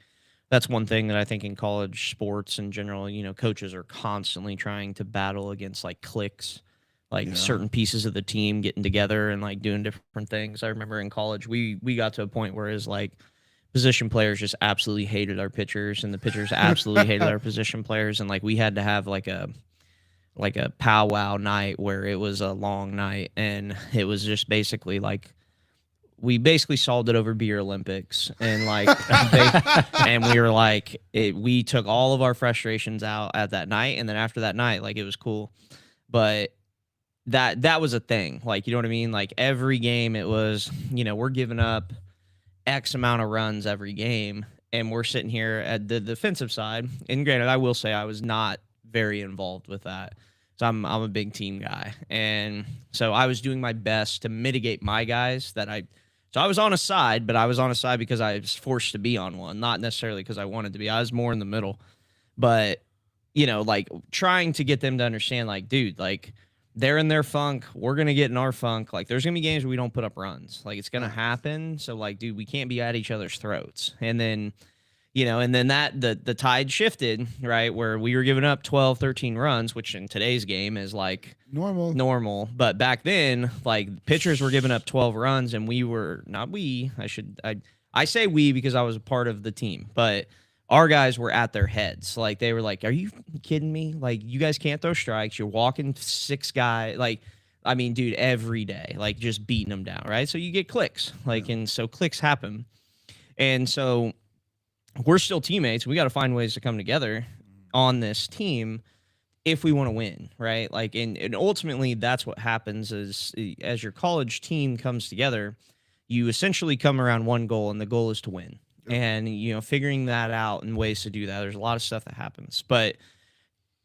that's one thing that I think in college sports in general, coaches are constantly trying to battle against like cliques, like certain pieces of the team getting together and like doing different things. I remember in college, we got to a point where it's like position players just absolutely hated our pitchers and the pitchers absolutely hated our position players. And like, we had to have like a powwow night where it was a long night. And it was just basically like, we basically solved it over beer Olympics and like, and we were like, we took all of our frustrations out at that night. And then after that night, like it was cool, but that was a thing. Like, you know what I mean? Like every game it was, we're giving up X amount of runs every game, and we're sitting here at the defensive side. And granted, I will say I was not very involved with that. So I'm a big team guy. And so I was doing my best to mitigate my guys so I was on a side, but I was on a side because I was forced to be on one, not necessarily because I wanted to be. I was more in the middle. But, like trying to get them to understand, like, dude, like they're in their funk. We're going to get in our funk. Like there's going to be games where we don't put up runs. Like it's going to happen. So like, dude, we can't be at each other's throats. And then, that the tide shifted, right? Where we were giving up 12, 13 runs, which in today's game is like normal. But back then, like pitchers were giving up 12 runs and I say we because I was a part of the team, but our guys were at their heads. Like they were like, are you kidding me? Like you guys can't throw strikes. You're walking 6 guys. Like, I mean, dude, every day, like just beating them down. Right. So you get clicks and so clicks happen. And so we're still teammates. We got to find ways to come together on this team if we want to win. Right. Like, and ultimately that's what happens is as your college team comes together, you essentially come around one goal, and the goal is to win. And, figuring that out and ways to do that, there's a lot of stuff that happens. But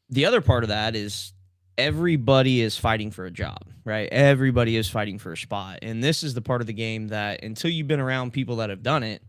the other part of that is everybody is fighting for a job, right? Everybody is fighting for a spot. And this is the part of the game that until you've been around people that have done it,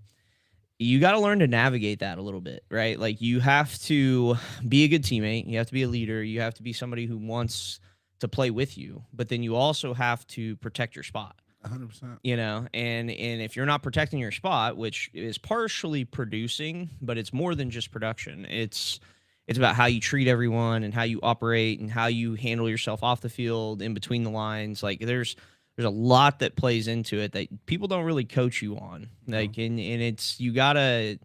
you got to learn to navigate that a little bit, right? Like you have to be a good teammate. You have to be a leader. You have to be somebody who wants to play with you. But then you also have to protect your spot. 100%. And if you're not protecting your spot, which is partially producing, but it's more than just production. It's about how you treat everyone and how you operate and how you handle yourself off the field, in between the lines. Like there's a lot that plays into it that people don't really coach you on. Like, and it's, you gotta,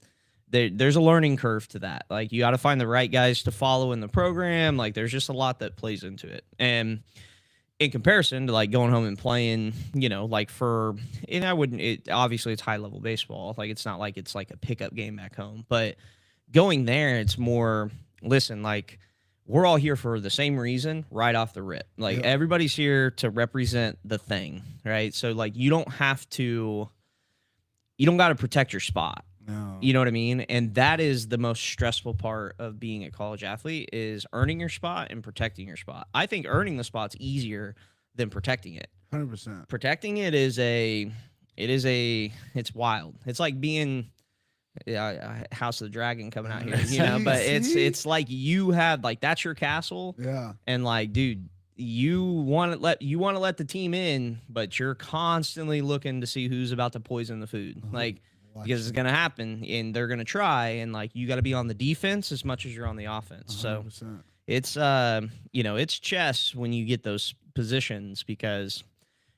there's a learning curve to that. Like you gotta find the right guys to follow in the program. Like there's just a lot that plays into it. And in comparison to like going home and playing, obviously it's high level baseball. Like it's not like it's like a pickup game back home, but going there, it's more, listen, like we're all here for the same reason right off the rip. Like everybody's here to represent the thing, right? So like you don't got to protect your spot. No. You know what I mean? And that is the most stressful part of being a college athlete is earning your spot and protecting your spot. I think earning the spot's easier than protecting it. 100%. Protecting it it's wild. It's like being House of the Dragon coming out here, but it's like you have like, that's your castle. Yeah. And like, dude, you want to let the team in, but you're constantly looking to see who's about to poison the food. Like, because it's going to happen and they're going to try. And like, you got to be on the defense as much as you're on the offense. 100%. So it's, it's chess when you get those positions because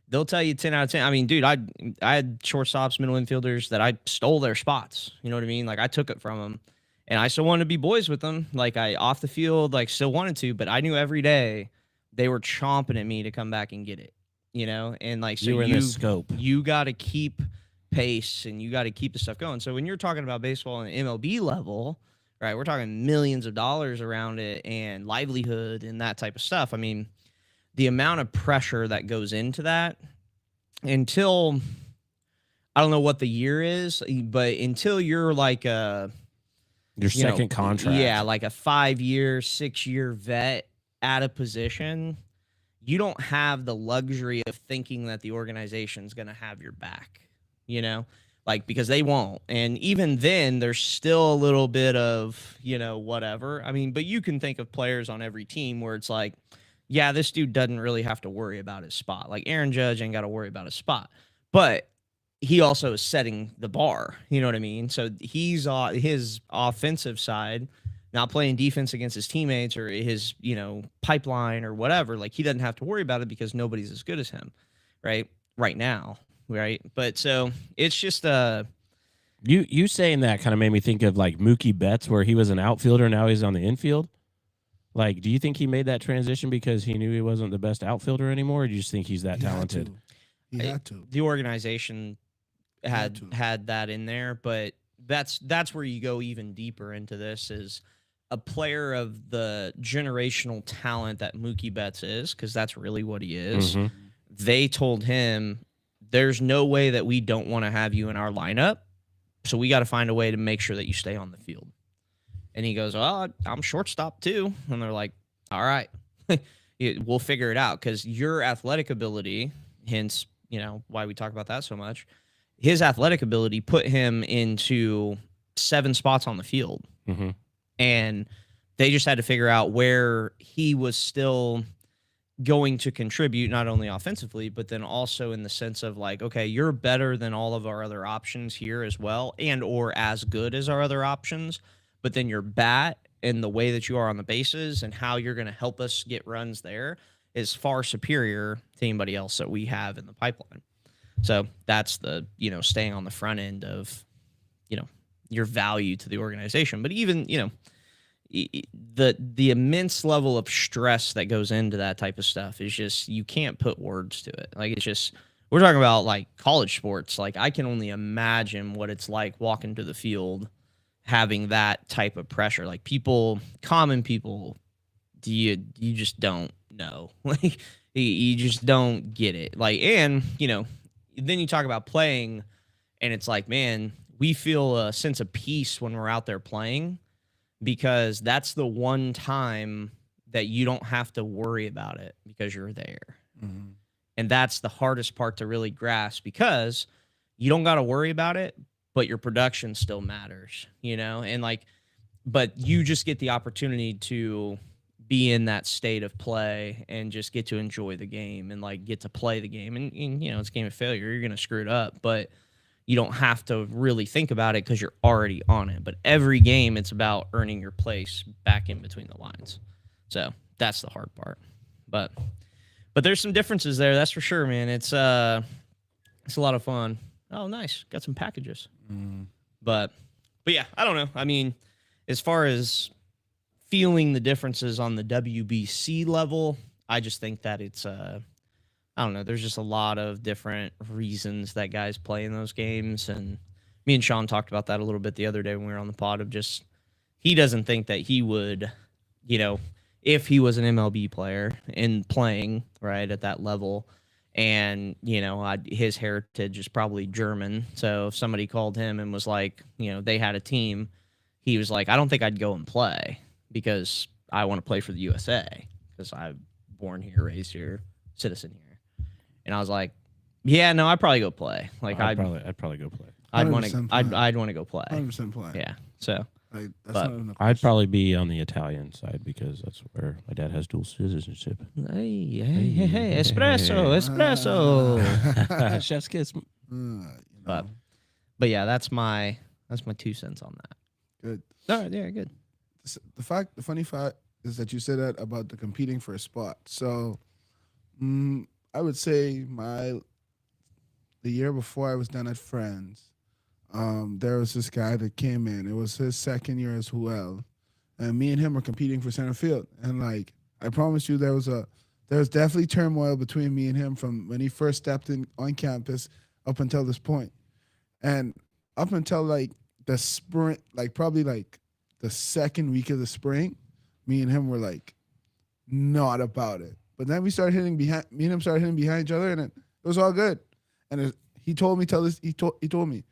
they'll tell you 10 out of 10. I mean, dude, I had shortstops, middle infielders that I stole their spots. You know what I mean? Like I took it from them and I still wanted to be boys with them. Like I off the field, like still wanted to, but I knew every day they were chomping at me to come back and get it, And like, so you were in the scope. You got to keep pace and you got to keep the stuff going. So when you're talking about baseball on an MLB level, right, we're talking millions of dollars around it and livelihood and that type of stuff. I mean, the amount of pressure that goes into that until, I don't know what the year is, but until you're like your second contract. Yeah, like a 5-year, 6-year vet at a position, you don't have the luxury of thinking that the organization's going to have your back, you know, like, because they won't. And even then, there's still a little bit of, you know, whatever. I mean, but you can think of players on every team where it's like, yeah, this dude doesn't really have to worry about his spot. Like Aaron Judge ain't got to worry about his spot, but he also is setting the bar. You know what I mean? So he's on his offensive side, not playing defense against his teammates or his, you know, pipeline or whatever. Like he doesn't have to worry about it because nobody's as good as him, right now, right? But so it's just You saying that kind of made me think of like Mookie Betts, where he was an outfielder, now he's on the infield. Like, do you think he made that transition because he knew he wasn't the best outfielder anymore, or do you just think he's that talented? He had to. The organization had that in there, but that's where you go even deeper into this is a player of the generational talent that Mookie Betts is, because that's really what he is. Mhm. They told him, there's no way that we don't want to have you in our lineup, so we got to find a way to make sure that you stay on the field. And he goes, well, I'm shortstop too. And they're like, all right, we'll figure it out, because your athletic ability, hence, you know, why we talk about that so much, his athletic ability put him into 7 spots on the field. Mm-hmm. And they just had to figure out where he was still going to contribute, not only offensively, but then also in the sense of like, okay, you're better than all of our other options here as well, and or as good as our other options. But then your bat and the way that you are on the bases and how you're going to help us get runs there is far superior to anybody else that we have in the pipeline. So that's the, you know, staying on the front end of, you know, your value to the organization. But even, you know, the immense level of stress that goes into that type of stuff is just, you can't put words to it. Like, it's just, we're talking about like college sports. Like, I can only imagine what it's like walking to the field having that type of pressure. Like, people, common people, you just don't know. Like, you just don't get it. Like, and, you know, then you talk about playing, and it's like, man, we feel a sense of peace when we're out there playing, because that's the one time that you don't have to worry about it because you're there. Mm-hmm. And that's the hardest part to really grasp, because you don't got to worry about it, but your production still matters, you know? And like, but you just get the opportunity to be in that state of play and just get to enjoy the game and like get to play the game. And you know, it's a game of failure. You're going to screw it up, but you don't have to really think about it because you're already on it. But every game, it's about earning your place back in between the lines. So that's the hard part. But there's some differences there. That's for sure, man. It's a lot of fun. Oh, nice. Got some packages. Mm. But yeah, I don't know. I mean, as far as feeling the differences on the WBC level, I just think that it's I don't know. There's just a lot of different reasons that guys play in those games, and me and Sean talked about that a little bit the other day when we were on the pod. Of just, he doesn't think that he would, you know, if he was an MLB player and playing right at that level. And, you know, his heritage is probably German. So if somebody called him and was like, you know, they had a team, he was like, I don't think I'd go and play because I want to play for the USA because I'm born here, raised here, citizen here. And I was like, yeah, no, I'd probably go play. Like, I'd probably go play. I'd want to 100% play. I'd want to go play. 100% play. Yeah. So Like, that's But not enough. I'd probably be on the Italian side because that's where my dad has dual citizenship. hey, espresso, espresso. Chef's kiss. You know, But yeah, that's my 2 cents on that. good. All right, yeah, good. The funny fact is that you said that about the competing for a spot. So, I would say the year before I was done at Friends, there was this guy that came in. It was his second year as well, and me and him were competing for center field. And like, I promise you, there was definitely turmoil between me and him from when he first stepped in on campus up until this point, and up until like the spring, like probably like the second week of the spring, me and him were like not about it. But then we started hitting behind. Me and him started hitting behind each other, and it was all good. And he told me, he told me,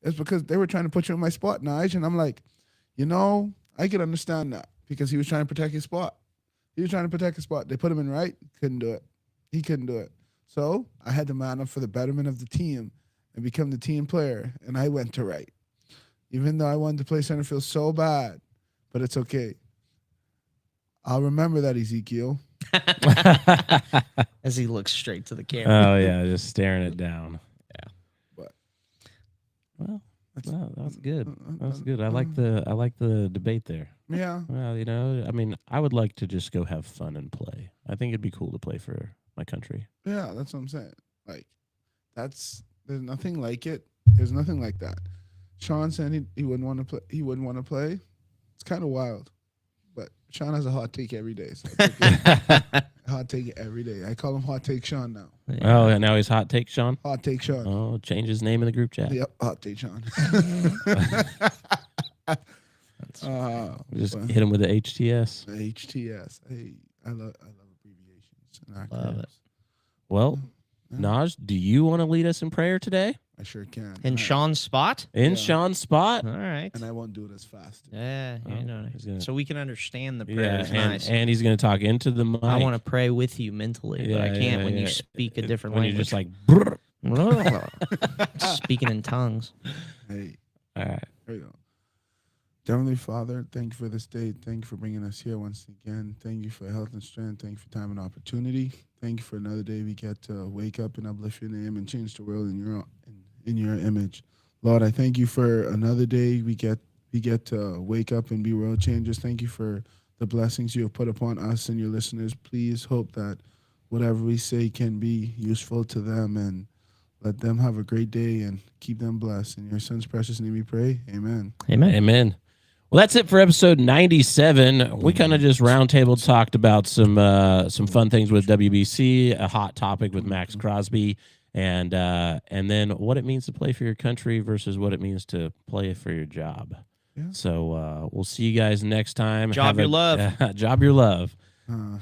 it's because they were trying to put you in my spot, Nige. And I'm like, you know, I could understand that because he was trying to protect his spot. He was trying to protect his spot. They put him in right, couldn't do it. He couldn't do it. So I had to man up for the betterment of the team and become the team player. And I went to right. Even though I wanted to play center field so bad, but it's okay. I'll remember that, Ezekiel. As he looks straight to the camera. Oh yeah, just staring it down. But Well, that's, that was good. That was good. I like the debate there. yeah. Well, you know, I mean, I would like to just go have fun and play. I think it'd be cool to play for my country. Yeah, that's what I'm saying. Like, there's nothing like it. There's nothing like that. Sean said he wouldn't want to play. He wouldn't want to play. It's kind of wild, but Sean has a hot take every day. So I take it. Hot take every day. I call him Hot Take Sean now. Oh, and now he's hot take Sean. Hot Take Sean. Oh, change his name in the group chat. Yep, Hot Take Sean. Just but- hit him with the HTS. HTS. Hey, I love abbreviations and acronyms. Love it. Well, Yeah, Naj, do you want to lead us in prayer today? I sure can. In And Sean's spot? In Yeah. Sean's spot? All right. and I won't do it as fast. Yeah, Oh, you know, he's gonna- so we can understand the Yeah, prayers. Nice. and he's going to talk into the mic. I want to pray with you mentally, but I can't when you speak a different when language. you're just like, Speaking in tongues. Hey, all right. there you go. Heavenly Father, thank you for this day. Thank you for bringing us here once again. Thank you for health and strength. Thank you for time and opportunity. Thank you for another day we get to wake up and uplift your name and change the world in your image. Lord, I thank you for another day we get to wake up and be world changers. Thank you for the blessings you have put upon us and your listeners. Please hope that whatever we say can be useful to them, and let them have a great day and keep them blessed. In your son's precious name we pray. Amen. Amen. Amen. Well, that's it for episode 97. We kind of just roundtable talked about some fun things with WBC, a hot topic with Max Crosby, and then what it means to play for your country versus what it means to play for your job. Yeah. So we'll see you guys next time. Job your love. Job your love. Uh,